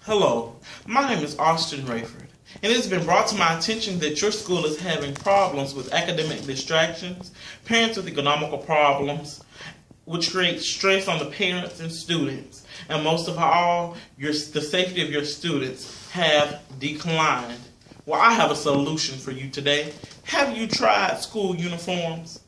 Hello, my name is Austin Rayford, and it has been brought to my attention that your school is having problems with academic distractions, parents with economical problems, which creates stress on the parents and students, and most of all, the safety of your students have declined. Well, I have a solution for you today. Have you tried school uniforms?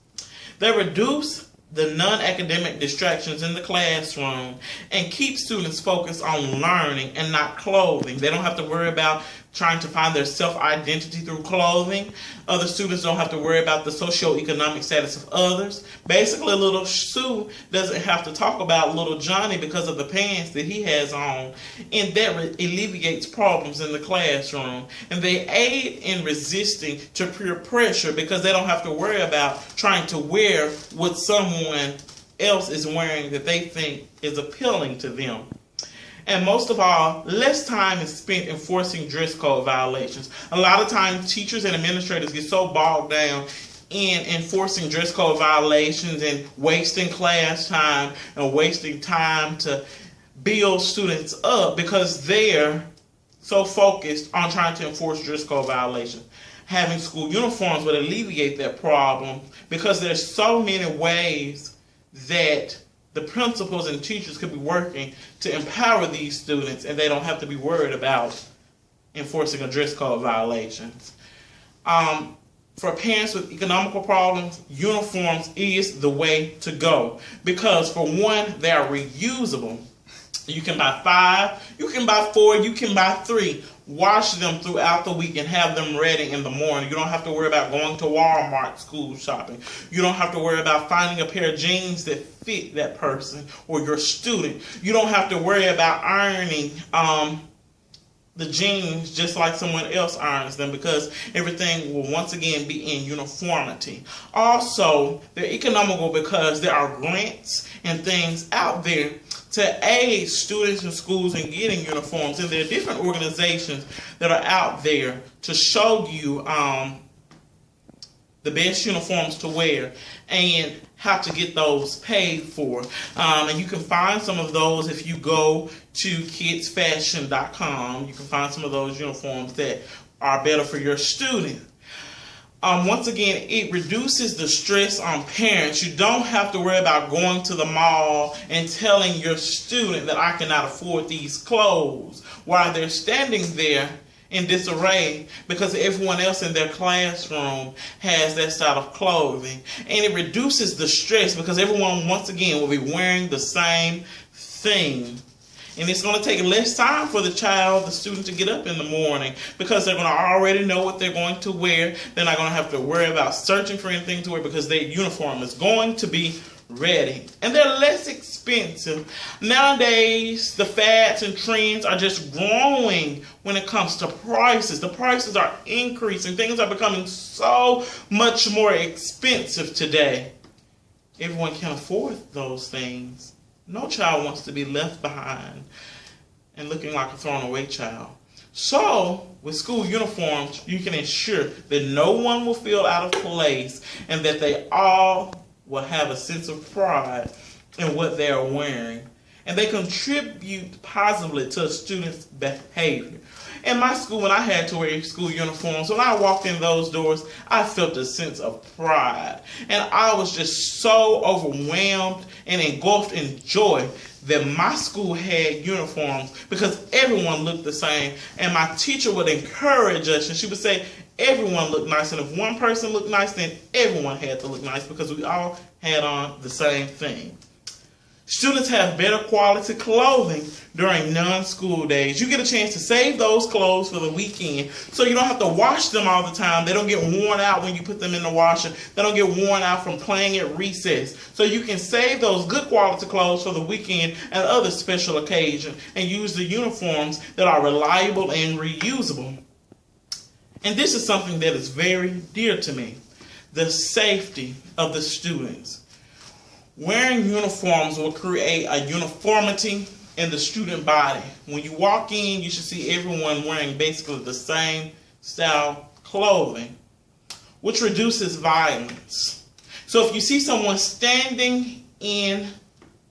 They reduce the non-academic distractions in the classroom and keep students focused on learning and not clothing. They don't have to worry about trying to find their self-identity through clothing. Other students don't have to worry about the socioeconomic status of others. Basically, little Sue doesn't have to talk about little Johnny because of the pants that he has on, and that alleviates problems in the classroom. And they aid in resisting to peer pressure because they don't have to worry about trying to wear what someone else is wearing that they think is appealing to them. And most of all, less time is spent enforcing dress code violations. A lot of times, teachers and administrators get so bogged down in enforcing dress code violations and wasting class time and wasting time to build students up because they're so focused on trying to enforce dress code violations. Having school uniforms would alleviate that problem because there's so many ways that the principals and teachers could be working to empower these students, and they don't have to be worried about enforcing a dress code violations. For parents with economical problems, uniforms is the way to go because, for one, they are reusable. You can buy 5, you can buy 4, you can buy 3. Wash them throughout the week and have them ready in the morning. You don't have to worry about going to Walmart school shopping. You don't have to worry about finding a pair of jeans that fit that person or your student. You don't have to worry about ironing the jeans just like someone else irons them because everything will once again be in uniformity. Also, they're economical because there are grants and things out there to aid students and schools in getting uniforms. And there are different organizations that are out there to show you the best uniforms to wear and how to get those paid for. And you can find some of those if you go to kidsfashion.com. You can find some of those uniforms that are better for your student. Once again, it reduces the stress on parents. You don't have to worry about going to the mall and telling your student that I cannot afford these clothes while they're standing there in disarray because everyone else in their classroom has that style of clothing. And it reduces the stress because everyone, once again, will be wearing the same thing. And it's going to take less time for the student to get up in the morning because they're going to already know what they're going to wear. They're not going to have to worry about searching for anything to wear because their uniform is going to be ready. And they're less expensive. Nowadays, the fads and trends are just growing when it comes to prices. The prices are increasing. Things are becoming so much more expensive today. Everyone can afford those things. No child wants to be left behind and looking like a thrown away child. So, with school uniforms, you can ensure that no one will feel out of place and that they all will have a sense of pride in what they are wearing. And they contribute positively to a student's behavior. In my school, when I had to wear school uniforms, when I walked in those doors, I felt a sense of pride. And I was just so overwhelmed and engulfed in joy that my school had uniforms because everyone looked the same. And my teacher would encourage us, and she would say, everyone looked nice. And if one person looked nice, then everyone had to look nice because we all had on the same thing. Students have better quality clothing during non-school days. You get a chance to save those clothes for the weekend so you don't have to wash them all the time. They don't get worn out when you put them in the washer. They don't get worn out from playing at recess. So you can save those good quality clothes for the weekend and other special occasions and use the uniforms that are reliable and reusable. And this is something that is very dear to me, the safety of the students. Wearing uniforms will create a uniformity in the student body. When you walk in, you should see everyone wearing basically the same style clothing, which reduces violence. So if you see someone standing in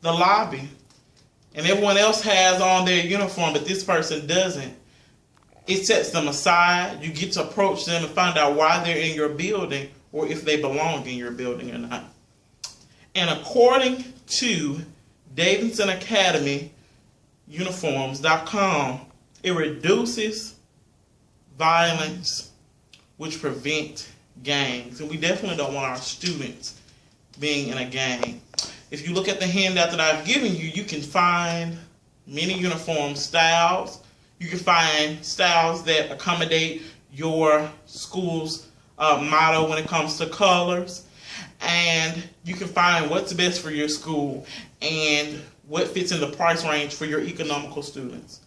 the lobby and everyone else has on their uniform, but this person doesn't, it sets them aside. You get to approach them and find out why they're in your building or if they belong in your building or not. And according to Davidson Academy uniforms.com, it reduces violence, which prevent gangs. And we definitely don't want our students being in a gang. If you look at the handout that I've given you, you can find many uniform styles. You can find styles that accommodate your school's motto when it comes to colors. And you can find what's best for your school and what fits in the price range for your economical students.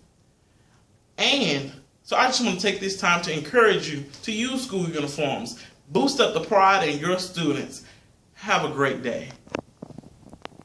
And so I just want to take this time to encourage you to use school uniforms. Boost up the pride in your students. Have a great day.